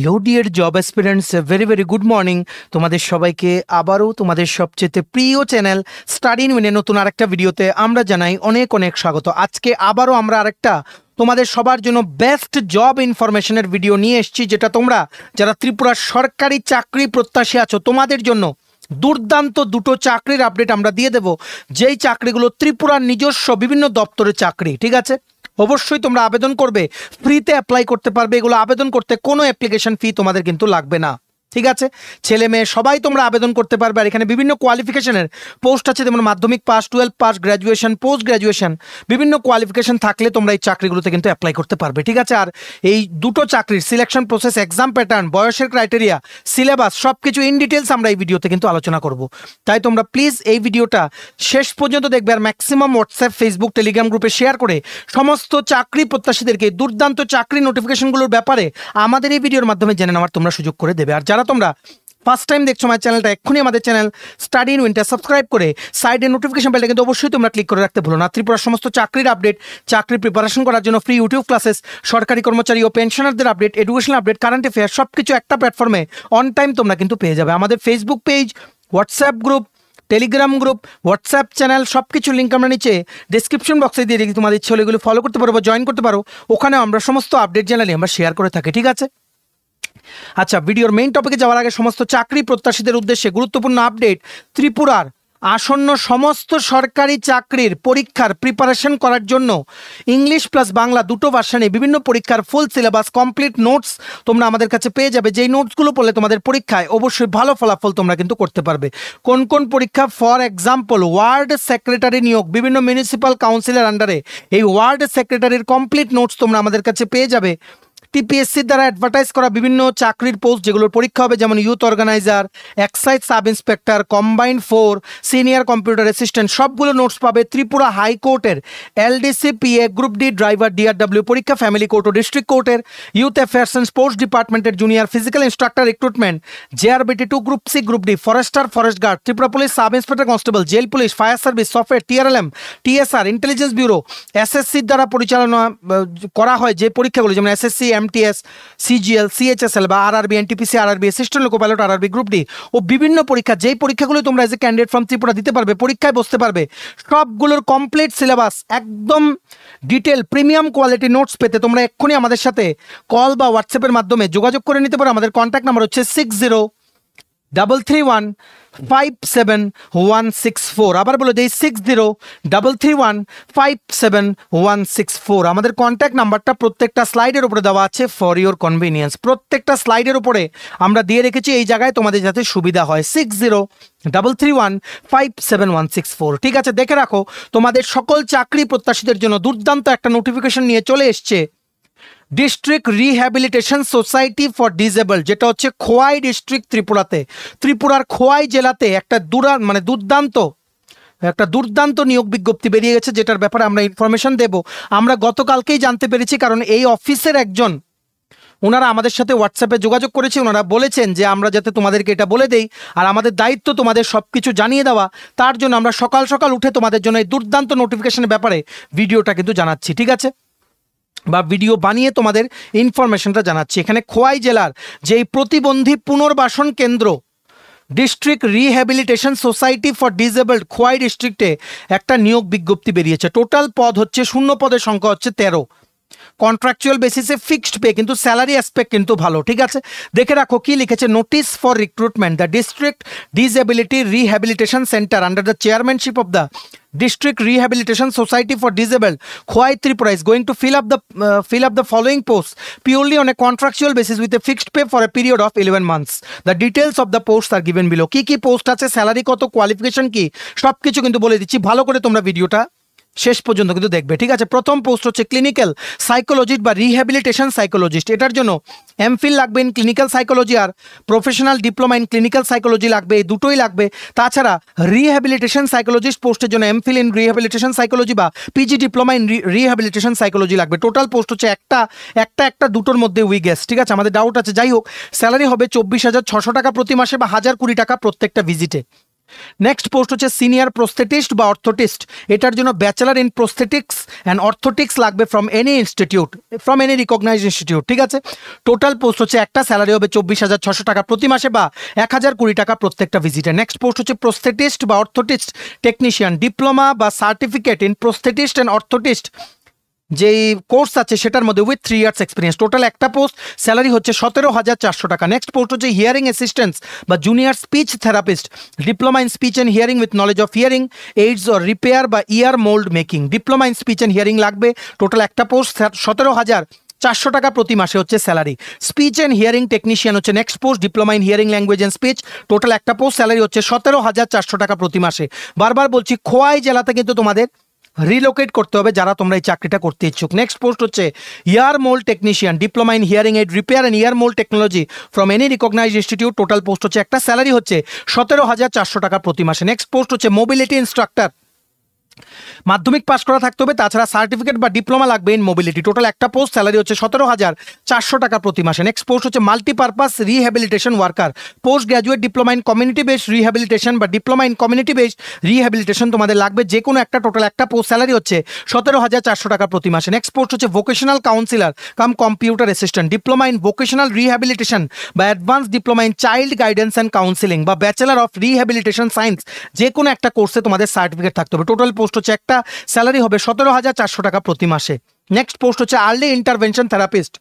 লো dear job aspirants, very very good morning. তোমাদের সবাইকে আবারও তোমাদের সবচেয়ে প্রিয় চ্যানেল স্টাডি ইন উইনের নতুন আরেকটা ভিডিওতে আমরা জানাই অনেক অনেক স্বাগত। আজকে আবারও আমরা আরেকটা তোমাদের সবার জন্য বেস্ট জব ইনফরমেশনের ভিডিও নিয়ে এসেছি, যেটা তোমরা যারা ত্রিপুরার সরকারি চাকরি প্রত্যাশী আছো তোমাদের জন্য দুর্দান্ত দুটো চাকরির আপডেট আমরা দিয়ে দেব, যেই চাকরিগুলো ত্রিপুরার নিজস্ব বিভিন্ন দপ্তরের চাকরি। ঠিক আছে, অবশ্যই তোমরা আবেদন করবে, ফ্রিতে অ্যাপ্লাই করতে পারবে। এগুলো আবেদন করতে কোনো অ্যাপ্লিকেশন ফি তোমাদের কিন্তু লাগবে না। ঠিক আছে, ছেলে মেয়ে সবাই তোমরা আবেদন করতে পারবে। আর এখানে বিভিন্ন কোয়ালিফিকেশনের পোস্ট আছে, যেমন মাধ্যমিক pass, 12 pass, graduation, post graduation, বিভিন্ন কোয়ালিফিকেশন থাকলে তোমরা এই চাকরিগুলোতে কিন্তু অ্যাপ্লাই করতে পারবে। ঠিক আছে, আর এই দুটো চাকরির সিলেকশন প্রসেস, এক্সাম প্যাটার্ন, বয়সের ক্রাইটেরিয়া, সিলেবাস সব কিছু ইন ডিটেলস আমরা এই ভিডিওতে কিন্তু আলোচনা করব। তাই তোমরা প্লিজ এই ভিডিওটা শেষ পর্যন্ত দেখবে, আর ম্যাক্সিমাম হোয়াটসঅ্যাপ, ফেসবুক, টেলিগ্রাম গ্রুপে শেয়ার করে সমস্ত চাকরি প্রত্যাশীদেরকে দুর্দান্ত চাকরি নোটিফিকেশনগুলোর ব্যাপারে আমাদের এই ভিডিওর মাধ্যমে জেনে নেওয়ার তোমরা সুযোগ করে দেবে। আর যারা তোমরা ফার্স্ট টাইম দেখছো আমার চ্যানেলটা, এক্ষুনি আমাদের channel study in winter subscribe করে সাইডে নোটিফিকেশন বেলটা কিন্তু অবশ্যই তোমরা ক্লিক করে রাখতে ভুলো না। ত্রিপুরার সমস্ত চাকরির আপডেট, চাকরির প্রিপারেশন করার জন্য ফ্রি ইউটিউব ক্লাসেস, সরকারি কর্মচারী ও পেনশনারদের update, educational update, current affair সব কিছু একটা প্ল্যাটফর্মে অন টাইম তোমরা কিন্তু পেয়ে যাবে। আমাদের Facebook page, WhatsApp group, Telegram group, WhatsApp channel সব কিছু লিঙ্ক আমরা নিচে ডিসক্রিপশন বক্সে দিয়ে রেখেছি। তোমাদের ইচ্ছে হলে এগুলো ফলো করতে পারো বা জয়েন করতে পারো। ওখানে আমরা সমস্ত আপডেট জানালে আমরা শেয়ার করে থাকি। ঠিক আছে, আচ্ছা, ভিডিওর মেইন টপিকে যাওয়ার আগে সমস্ত চাকরি প্রত্যাশীদের উদ্দেশ্যে গুরুত্বপূর্ণ আপডেট। ত্রিপুরার আসন্ন সমস্ত সরকারি চাকরির পরীক্ষার প্রিপারেশন করার জন্য ইংলিশ প্লাস বাংলা দুটো ভার্সনে বিভিন্ন পরীক্ষার ফুল সিলেবাস, কমপ্লিট নোটস তোমরা আমাদের কাছে পেয়ে যাবে। যেই নোটসগুলো পড়লে তোমাদের পরীক্ষায় অবশ্যই ভালো ফলাফল তোমরা কিন্তু করতে পারবে। কোন কোন পরীক্ষা? ফর এক্সাম্পল, ওয়ার্ড সেক্রেটারি নিয়োগ, বিভিন্ন মিউনিসিপ্যাল কাউন্সিলের আন্ডারে এই ওয়ার্ড সেক্রেটারির কমপ্লিট নোটস তোমরা আমাদের কাছে পেয়ে যাবে। টিপিএসসির দ্বারা অ্যাডভার্টাইজ করা বিভিন্ন চাকরির পোস্ট যেগুলোর পরীক্ষা হবে, যেমন youth organiser, excise sub inspector, combined 4, senior computer assistant, সবগুলো নোটস পাবে। ত্রিপুরা হাইকোর্টের LDC, PA, group D driver, DRW পরীক্ষা, ফ্যামিলি কোর্ট ও ডিস্ট্রিক্ট কোর্টের, ইউথ অ্যাফেয়ার্স অ্যান্ড স্পোর্টস ডিপার্টমেন্টের junior physical instructor recruitment, JRBT2, group C, group D, forester, forest guard, Tripura police sub inspector constable, jail police, fire service, software, TRLM, TSR, intelligence bureau, এসএসসির দ্বারা পরিচালনা করা হয় যে পরীক্ষাগুলো, যেমন এসএসসি, MTS, CGL, CHSL বা RRB, NTPC, RRB, assistant loco pilot, RRB, group D ও বিভিন্ন পরীক্ষা, যেই পরীক্ষাগুলো তোমরা age a candidate from Tripura দিতে পারবে, পরীক্ষায় বসতে পারবে, সবগুলোর কমপ্লিট সিলেবাস, একদম ডিটেল প্রিমিয়াম কোয়ালিটি নোটস পেতে তোমরা এক্ষুনি আমাদের সাথে কল বা হোয়াটসঅ্যাপের মাধ্যমে যোগাযোগ করে নিতে পারো। আমাদের কন্ট্যাক্ট নাম্বার হচ্ছে 6033157164। আবার বলো যে 6033157164 আমাদের কন্ট্যাক্ট নাম্বারটা প্রত্যেকটা স্লাইডের উপরে দেওয়া আছে ফর ইওর কনভিনিয়েন্স। প্রত্যেকটা স্লাইডের উপরে আমরা দিয়ে রেখেছি, এই জায়গায় তোমাদের যাতে সুবিধা হয়। 6033157164। ঠিক আছে, দেখে রাখো, তোমাদের সকল চাকরি প্রত্যাশীদের জন্য দুর্দান্ত একটা নোটিফিকেশন নিয়ে চলে এসছে। District rehabilitation society for disable, যেটা হচ্ছে খোয়াই ডিস্ট্রিক্ট ত্রিপুরাতে, ত্রিপুরার খোয়াই জেলাতে একটা দুর্দান্ত নিয়োগ বিজ্ঞপ্তি বেরিয়ে গেছে, যেটার ব্যাপারে আমরা ইনফরমেশন দেব। আমরা গতকালকেই জানতে পেরেছি, কারণ এই অফিসের একজন, ওনারা আমাদের সাথে হোয়াটসঅ্যাপে যোগাযোগ করেছে। ওনারা বলেছেন যে আমরা যাতে তোমাদেরকে এটা বলে দেই, আর আমাদের দায়িত্ব তোমাদের সব কিছু জানিয়ে দেওয়া। তার জন্য আমরা সকাল সকাল উঠে তোমাদের জন্য এই দুর্দান্ত নোটিফিকেশনের ব্যাপারে ভিডিওটা কিন্তু জানাচ্ছি। ঠিক আছে, বা ভিডিও বানিয়ে তোমাদের ইনফরমেশনটা জানাচ্ছি। এখানে খোয়াই জেলার যেই প্রতিবন্ধী পুনর্বাসন কেন্দ্র, district rehabilitation society for disabled, Khowai ডিস্ট্রিক্টে একটা নিয়োগ বিজ্ঞপ্তি বেরিয়েছে। টোটাল পদ হচ্ছে, শূন্য পদের সংখ্যা হচ্ছে 13। কন্ট্রাকচুয়াল বেসিসে ফিক্সড পে, কিন্তু স্যালারি অ্যাসপেক্ট কিন্তু ভালো। ঠিক আছে, দেখে রাখো কি লিখেছে। Notice for recruitment, the district disability rehabilitation centre under the chairmanship of the District Rehabilitation Society for Disabled, Khwai, Tripura is going to fill up the following posts purely on a contractual basis with a fixed pay for a period of 11 months. The details of the posts are given below. কি post আছে, salary কত, qualification কি, সব কিছু কিন্তু বলে দিচ্ছি। ভালো করে তোমরা ভিডিওটা শেষ পর্যন্ত কিন্তু দেখবে। ঠিক আছে, প্রথম পোস্ট হচ্ছে ক্লিনিক্যাল সাইকোলজিস্ট বা রিহ্যাবিলিটেশন সাইকোলজিস্ট। এটার জন্য এমফিল লাগবে ইন ক্লিনিক্যাল সাইকোলজি আর professional diploma in clinical psychology লাগবে, এই দুটোই লাগবে। তাছাড়া রিহ্যাবিলিটেশন সাইকোলজিস্ট পোস্টের জন্য এমফিল ইন রিহ্যাবিলিটেশন সাইকোলজি বা PG diploma in rehabilitation psychology লাগবে। টোটাল পোস্ট হচ্ছে একটা দুটোর মধ্যে উইগেস। ঠিক আছে, আমাদের ডাউট আছে। যাই হোক, স্যালারি হবে 24,600 টাকা প্রতি মাসে বা 1,020 টাকা প্রত্যেকটা ভিজিটে। নেক্সট পোস্ট হচ্ছে সিনিয়র প্রস্থেটিস্ট বা অর্থোটিস্ট, এটার জন্য bachelor in prosthetics and orthotics লাগবে from any institute, from any recognised institute, ঠিক আছে। টোটাল পোস্ট হচ্ছে একটা, স্যালারি হবে 24,600 টাকা প্রতি মাসে বা 1,020 টাকা প্রত্যেকটা ভিজিটে। নেক্সট পোস্ট হচ্ছে প্রস্থেটিস্ট বা অর্থোটিস্ট টেকনিশিয়ান, ডিপ্লোমা বা certificate in prosthetist and orthotist যেই কোর্স আছে সেটার মধ্যে উইথ 3 ইয়ার্স এক্সপিরিয়েন্স। টোটাল একটা পোস্ট, স্যালারি হচ্ছে 17,400 টাকা। নেক্সট পোস্ট হচ্ছে হিয়ারিং অ্যাসিস্ট্যান্স বা junior speech therapist, diploma in speech and hearing with knowledge of hearing aids or repair বা ear mould making, diploma in speech and hearing লাগবে। Total একটা post, 17,400 টাকা প্রতি মাসে হচ্ছে salary. Speech and hearing technician হচ্ছে next post, diploma in hearing language and speech, total একটা post, salary হচ্ছে 17,400 টাকা প্রতি মাসে। বারবার বলছি, খোয়াই জেলাতে কিন্তু তোমাদের রিলোকেট করতে হবে যারা তোমরা এই চাকরিটা করতে ইচ্ছুক। নেক্সট পোস্ট হচ্ছে ear mould technician, diploma in hearing aid repair and ear mould technology from any recognised institute, total post হচ্ছে একটা, স্যালারি হচ্ছে 17,400 টাকা প্রতি মাসে। নেক্সট পোস্ট হচ্ছে মোবিলিটি ইনস্ট্রাক্টর, মাধ্যমিক পাস করা থাকতে হবে, তাছাড়া সার্টিফিকেট বা ডিপ্লোমা লাগবে ইন মোবিলিটি, টোটাল একটা পোস্ট, স্যালারি হচ্ছে 17,400 টাকা প্রতি মাসে। নেক্সট পোস্ট হচ্ছে multipurpose rehabilitation worker, post graduate diploma in community based rehabilitation বা diploma in community based rehabilitation তোমাদের লাগবে, যে কোনো একটা, টোটাল একটা পোস্ট, স্যালারি হচ্ছে 17,400 টাকা প্রতি মাসে। নেক্সট পোস্ট হচ্ছে vocational counsellor cum computer assistant, diploma in vocational rehabilitation বা advance diploma in child guidance and counselling বা ব্যাচেলার অফ রিহ্যাবিলিটেশন সায়েন্স, যে কোনো একটা কোর্সে তোমাদের সার্টিফিকেট থাকতে হবে। টোটাল পোস্ট হচ্ছে একটা, স্যালারি হবে 17,400 টাকা প্রতি মাসে। নেক্সট পোস্ট হচ্ছে আর্লি ইন্টারভেনশন থেরাপিস্ট,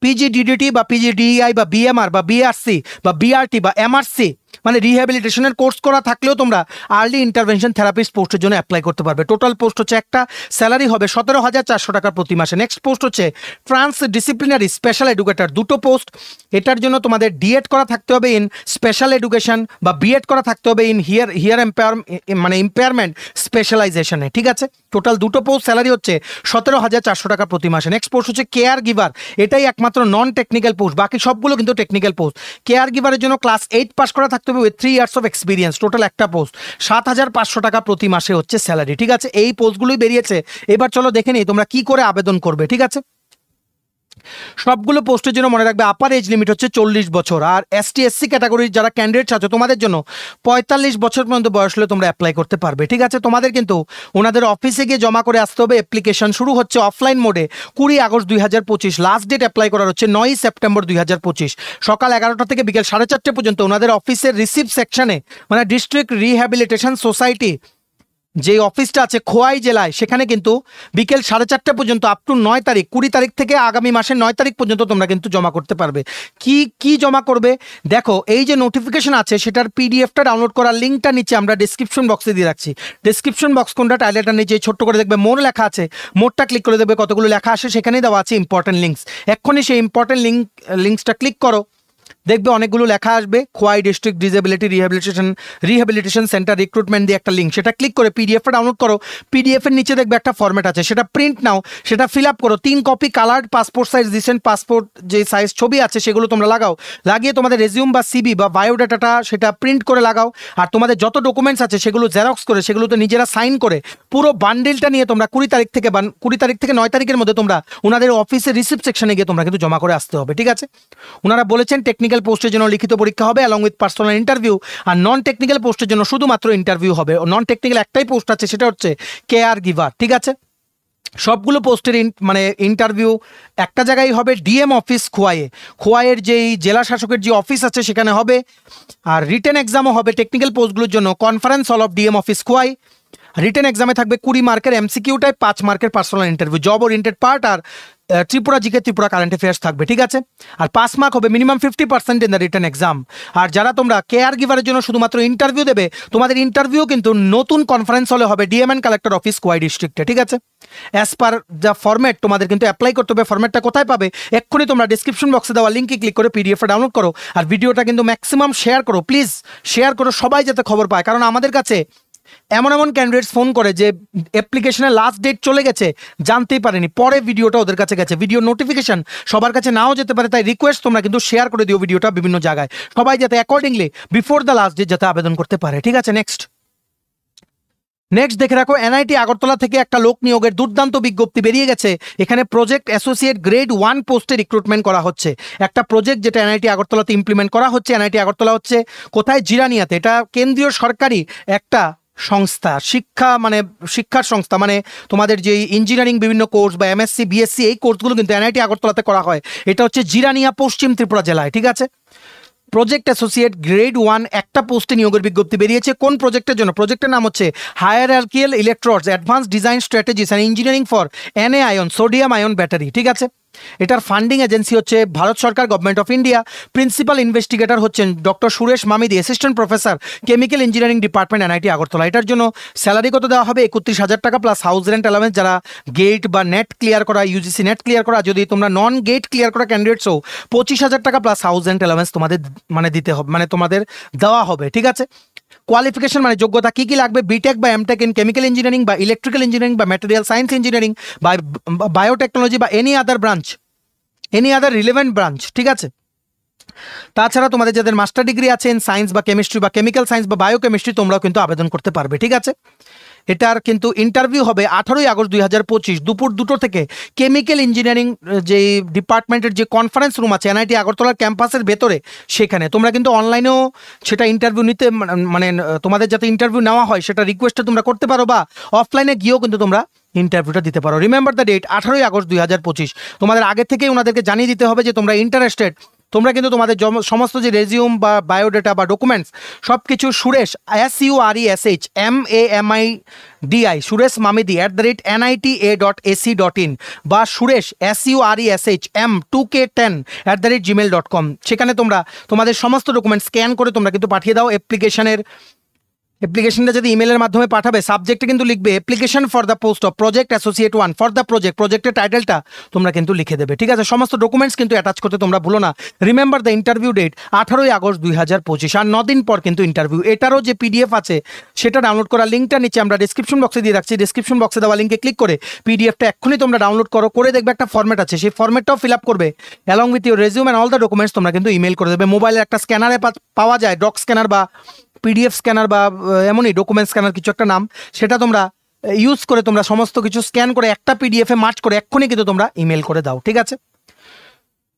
পিজিডিডিটি বা পিজিডিআই বা বিএমআর বা বিআরসি বা বিআরটি বা এমআরসি, মানে রিহ্যাবিলিটেশনের কোর্স করা থাকলেও তোমরা আর্লি ইন্টারভেনশন থেরাপিস্ট পোস্টের জন্য অ্যাপ্লাই করতে পারবে। টোটাল পোস্ট হচ্ছে একটা, স্যালারি হবে 17,400 টাকা প্রতি মাসে। নেক্সট পোস্ট হচ্ছে ট্রান্স ডিসিপ্লিনারি স্পেশাল এডুকেটর, দুটো পোস্ট, এটার জন্য তোমাদের ডিএড করা থাকতে হবে ইন স্পেশাল এডুকেশন বা বিএড করা থাকতে হবে ইন হিয়ার মানে ইম্পেয়ারমেন্ট স্পেশালাইজেশনে, ঠিক আছে। টোটাল দুটো পোস্ট, স্যালারি হচ্ছে 17,400 টাকা প্রতি মাসে। নেক্সট পোস্ট হচ্ছে কেয়ার গিভার, এটাই একমাত্র নন টেকনিক্যাল পোস্ট, বাকি সবগুলো কিন্তু টেকনিক্যাল পোস্ট। কেয়ার গিভারের জন্য ক্লাস 8 পাস করা থাকতে হবে with 3 years of experience, total একটা পোস্ট, 7,500 টাকা প্রতি মাসে হচ্ছে স্যালারি, ঠিক আছে। এই পোস্টগুলোই বেরিয়েছে, এবার চলো দেখে নিই তোমরা কি করে আবেদন করবে, ঠিক আছে। সবগুলো পোস্টের জন্য মনে রাখবে আপার এজ লিমিট হচ্ছে 40 বছর, আর এসটি এসসি ক্যাটাগরির যারা ক্যান্ডিডেটস আছে তোমাদের জন্য 45 বছর পর্যন্ত বয়স হলে তোমরা অ্যাপ্লাই করতে পারবে, ঠিক আছে। তোমাদের কিন্তু ওনাদের অফিসে গিয়ে জমা করে আসতে হবে। অ্যাপ্লিকেশন শুরু হচ্ছে অফলাইন মোডে 20 আগস্ট 2025, লাস্ট ডেট অ্যাপ্লাই করার হচ্ছে 9 সেপ্টেম্বর 2025, সকাল 11টা থেকে বিকেল 4:30 পর্যন্ত ওনাদের অফিসের রিসিভ সেকশনে, মানে ডিস্ট্রিক্ট রিহ্যাবিলিটেশন সোসাইটি যে অফিসটা আছে খোয়াই জেলায়, সেখানে কিন্তু বিকেল 4:30 পর্যন্ত আপ টু 9 তারিখ, 20 তারিখ থেকে আগামী মাসের 9 তারিখ পর্যন্ত তোমরা কিন্তু জমা করতে পারবে। কি জমা করবে দেখো, এই যে নোটিফিকেশন আছে সেটার পিডিএফটা ডাউনলোড করার লিঙ্কটা নিচে আমরা ডিসক্রিপশন বক্সে দিয়ে রাখছি। ডিসক্রিপশন বক্স কোনটা, টাইলেটার নিচে ছোট্ট করে দেখবে মোর লেখা আছে, মোরটা ক্লিক করে দেখবে কতগুলো লেখা আসে, সেখানেই দেওয়া আছে ইম্পর্টেন্ট লিঙ্কস। এক্ষুনি সেই ইম্পর্টেন্ট লিঙ্কসটা ক্লিক করো, দেখবে অনেকগুলো লেখা আসবে, Khowai district disability rehabilitation centre recruitment দিয়ে একটা লিঙ্ক, সেটা ক্লিক করে পিডিএফটা ডাউনলোড করো। পিডিএফের নিচে দেখবে একটা ফরম্যাট আছে, সেটা প্রিন্ট নাও, সেটা ফিল আপ করো। 3 copy coloured passport size recent passport যে সাইজ ছবি আছে সেগুলো তোমরা লাগাও, লাগিয়ে তোমাদের রেজিউম বা সিবি বা বায়োডাটাটা সেটা প্রিন্ট করে লাগাও। আর তোমাদের যত ডকুমেন্টস আছে সেগুলো জেরক্স করে সেগুলোতে নিজেরা সাইন করে পুরো বান্ডেলটা নিয়ে তোমরা 20 তারিখ থেকে 9 তারিখের মধ্যে তোমরা ওনাদের অফিসের রিসিপ্ট সেকশনে গিয়ে তোমরা কিন্তু জমা করে আসতে হবে, ঠিক আছে। ওনারা বলেছেন টেকনিক্যাল পোস্টের জন্য লিখিত পরীক্ষা হবে অ্যালং উইথ পার্সোনাল ইন্টারভিউ, আর নন টেকনিক্যাল পোস্টের জন্য শুধুমাত্র ইন্টারভিউ হবে। নন টেকনিক্যাল একটাই পোস্ট আছে, সেটা হচ্ছে কেয়ার গিভার, ঠিক আছে। সবগুলো পোস্টের মানে ইন্টারভিউ একটা জায়গায় হবে, ডিএম অফিস খোয়াইয়ের যেই জেলা শাসকের যে অফিস আছে সেখানে হবে। আর রিটেন এক্সামও হবে টেকনিক্যাল পোস্টগুলোর জন্য, conference hall of DM office Khowai. Written এক্সামে থাকবে 20 মার্কের এমসিকিউ টাইপ, 5 মার্কের personal interview, job oriented part, আর Tripura GK Tripura current affairs থাকবে, ঠিক আছে। আর 5 মার্ক হবে minimum 50% in the written exam. আর যারা তোমরা কেয়ার গিভারের জন্য শুধুমাত্র ইন্টারভিউ দেবে, তোমাদের ইন্টারভিউ কিন্তু নতুন কনফারেন্স হলে হবে ডিএম অ্যান্ড কালেক্টর অফিস কোয়াই ডিস্ট্রিক্টে, ঠিক আছে। অ্যাজ পার দ্য ফরম্যাট তোমাদের কিন্তু অ্যাপ্লাই করতে হবে। ফরম্যাটটা কোথায় পাবে, এক্ষুনি তোমরা ডিসক্রিপশন বক্সে দেওয়া লিঙ্কে ক্লিক করে পিডিএফটা ডাউনলোড করো, আর ভিডিওটা কিন্তু ম্যাক্সিমাম শেয়ার করো, প্লিজ শেয়ার করো, সবাই যাতে খবর পায়। কারণ আমাদের কাছে এমন ক্যান্ডিডেটস ফোন করে যে অ্যাপ্লিকেশনের লাস্ট ডেট চলে গেছে, জানতেই পারেনি, পরে ভিডিওটা ওদের কাছে গেছে। ভিডিও নোটিফিকেশন সবার কাছে নাও যেতে পারে, তাই রিকোয়েস্ট তোমরা কিন্তু শেয়ার করে দিও ভিডিওটা বিভিন্ন জায়গায়, সবাই যাতে accordingly before the last date যাতে আবেদন করতে পারে, ঠিক আছে। নেক্সট নেক্সট দেখে রাখো, এনআইটি আগরতলা থেকে একটা লোক নিয়োগের দুর্দান্ত বিজ্ঞপ্তি বেরিয়ে গেছে। এখানে প্রজেক্ট অ্যাসোসিয়েট গ্রেড 1 পোস্টে রিক্রুটমেন্ট করা হচ্ছে। একটা প্রজেক্ট যেটা এনআইটি আগরতলাতে ইমপ্লিমেন্ট করা হচ্ছে। এনআইটি আগরতলা হচ্ছে কোথায়? জিরানিয়াতে। এটা কেন্দ্রীয় সরকারি একটা সংস্থা, শিক্ষার সংস্থা, মানে তোমাদের যে ইঞ্জিনিয়ারিং বিভিন্ন কোর্স বা এমএসসি বিএসসি এই কোর্সগুলো কিন্তু এনআইটি আগরতলাতে করা হয়। এটা হচ্ছে জিরানিয়া, পশ্চিম ত্রিপুরা জেলায়। ঠিক আছে, প্রজেক্ট অ্যাসোসিয়েট গ্রেড 1 একটা পোস্টে নিয়োগের বিজ্ঞপ্তি বেরিয়েছে। কোন প্রজেক্টের জন্য? প্রজেক্টের নাম হচ্ছে hierarchical electrodes advance design strategies and engineering for NA ion sodium ion battery. ঠিক আছে, এটার ফান্ডিং এজেন্সি হচ্ছে ভারত সরকার, government of India. Principal investigator হচ্ছেন doctor Suresh Mamidi, assistant professor chemical engineering department NIT Agartala. এটার জন্য স্যালারি কত দেওয়া হবে? 31,000 টাকা প্লাস হাউস রেন্ট অ্যালাউন্স। যারা গেট বা নেট ক্লিয়ার করা, ইউজিসি নেট ক্লিয়ার করা, যদি তোমরা নন গেট ক্লিয়ার করা ক্যান্ডিডেটস হও, 25,000 টাকা প্লাস হাউস রেন্ট অ্যালাউন্স তোমাদের দিতে হবে, তোমাদের দেওয়া হবে। ঠিক আছে, কোয়ালিফিকেশন যোগ্যতা কি কি লাগবে? বিটেক বা এমটেক ইন কেমিক্যাল ইঞ্জিনিয়ারিং বা ইলেকট্রিক্যাল ইঞ্জিনিয়ারিং বা ম্যাটেরিয়াল সায়েন্স ইঞ্জিনিয়ারিং বা বায়োটেকনোলজি বা এনি আদার রিলেভেন্ট ব্রাঞ্চ। ঠিক আছে, তাছাড়া তোমাদের যাদের মাস্টার ডিগ্রি আছে ইন সায়েন্স বা কেমিস্ট্রি বা কেমিক্যাল সায়েন্স বা বায়োকেমিস্ট্রি, তোমরাও কিন্তু আবেদন করতে পারবে। ঠিক আছে, এটার কিন্তু ইন্টারভিউ হবে 18ই আগস্ট 2025 দুপুর 2টো থেকে কেমিক্যাল ইঞ্জিনিয়ারিং যে ডিপার্টমেন্টের যে কনফারেন্স রুম আছে এনআইটি আগরতলার ক্যাম্পাসের ভেতরে, সেখানে তোমরা কিন্তু অনলাইনেও সেটা ইন্টারভিউ নিতে, তোমাদের যাতে ইন্টারভিউ নেওয়া হয় সেটা রিকোয়েস্টটা তোমরা করতে পারো, বা অফলাইনে গিয়েও কিন্তু তোমরা ইন্টারভিউটা দিতে পারো। রিমেম্বার দ্য ডেট, 18ই আগস্ট 2025। তোমাদের আগে থেকেই ওনাদেরকে জানিয়ে দিতে হবে যে তোমরা ইন্টারেস্টেড। তোমরা কিন্তু তোমাদের সমস্ত যে রেজিউম বা বায়োডাটা বা ডকুমেন্টস সব কিছু সুরেশ SURESHMAMIDI সুরেশ মামিদি @nita.ac.in বা সুরেশ SURESHM2k10 gmail.com, সেখানে তোমাদের সমস্ত ডকুমেন্ট স্ক্যান করে তোমরা কিন্তু পাঠিয়ে দাও। অ্যাপ্লিকেশনটা যদি ইমেলের মাধ্যমে পাঠাবে, সাবজেক্টে কিন্তু লিখবে application for the post of project associate 1 for the প্রজেক্টের টাইটেলটা তোমরা কিন্তু লিখে দেবে। ঠিক আছে, সমস্ত ডকুমেন্টস কিন্তু অ্যাটাচ করতে তোমরা ভুলো না। রিমেম্বার দ্য ইন্টারভিউ ডেট 18ই আগস্ট 2025, আর 9 দিন পর কিন্তু ইন্টারভিউ। এটারও যে পিডিএফ আছে সেটা ডাউনলোড করার লিঙ্কটা নিচে আমরা ডিসক্রিপশন বক্সে দিয়ে রাখছি। ডিসক্রিপশন বক্সে দেওয়া লিঙ্কে ক্লিক করে পিডিএফটা এক্ষুনি তোমরা ডাউনলোড করে দেখবে একটা ফর্ম্যাট আছে, সেই ফর্ম্যাটটাও ফিল আপ করবে along with your resume and all the documents তোমরা কিন্তু ইমেল করে দেবে। মোবাইলের একটা স্ক্যানারে পাওয়া যায়, ডক স্ক্যানার বা পিডিএফ স্ক্যানার বা এমনই ডকুমেন্ট স্ক্যানার কিছু একটা নাম, সেটা তোমরা ইউজ করে তোমরা সমস্ত কিছু স্ক্যান করে একটা পিডিএফে মার্চ করে এক্ষুনি কিন্তু তোমরা ইমেল করে দাও। ঠিক আছে,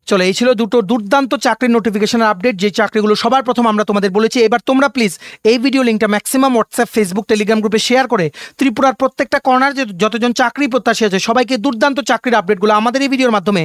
চলো, এই ছিল দুটো দুর্দান্ত চাকরির নোটিফিকেশনের আপডেট, যে চাকরিগুলো সবার প্রথম আমরা তোমাদের বলেছি। এবার তোমরা প্লিজ এই ভিডিও লিঙ্কটা ম্যাক্সিমাম হোয়াটসঅ্যাপ, ফেসবুক, টেলিগ্রাম গ্রুপে শেয়ার করে ত্রিপুরার প্রত্যেকটা কর্নার যতজন চাকরি প্রত্যাশী আছে সবাইকে দুর্দান্ত চাকরির আপডেটগুলো আমাদের এই ভিডিওর মাধ্যমে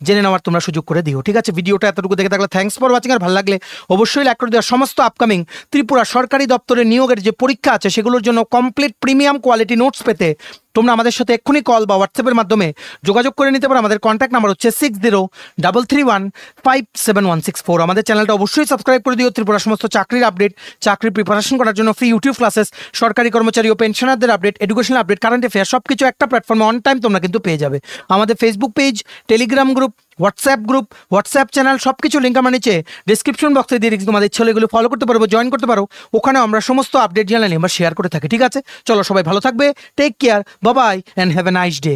জেনে নেওয়ার তোমরা সুযোগ করে দিও। ঠিক আছে, ভিডিওটা এতটুকু দেখে থাকলে থ্যাঙ্কস ফর ওয়াচিং। আর ভালো লাগলে অবশ্যই লাইক করে দেওয়ার। সমস্ত আপকামিং ত্রিপুরা সরকারি দপ্তরের নিয়োগের যে পরীক্ষা আছে সেগুলোর জন্য কমপ্লিট প্রিমিয়াম কোয়ালিটি নোটস পেতে তোমরা আমাদের সাথে এক্ষুনি কল বা হোয়াটসঅ্যাপের মাধ্যমে যোগাযোগ করে নিতে পারো। আমাদের কন্ট্যাক্ট নাম্বার হচ্ছে 6033157164। আমাদের চ্যানেলটা অবশ্যই সাবস্ক্রাইব করে দিও। ত্রিপুরার সমস্ত চাকরির আপডেট, চাকরির প্রিপারেশন করার জন্য ফ্রি ইউটিউব ক্লাসেস, সরকারি কর্মচারী ও পেনশনারদের update, educational update, current affair সব কিছু একটা প্ল্যাটফর্মে অন টাইম তোমরা কিন্তু পেয়ে যাবে। আমাদের Facebook page, Telegram group, WhatsApp channel সব কিছু লিঙ্ক আমরা নিচে ডিসক্রিপশন বক্সে দিয়ে রেখেছি। তোমাদের ছেলেগুলো ফলো করতে পারবো, জয়েন করতে পারো। ওখানে আমরা সমস্ত আপডেট জানালে আমরা শেয়ার করে থাকি। ঠিক আছে, চলো সবাই ভালো থাকবে, take care, bye bye and have a nice day.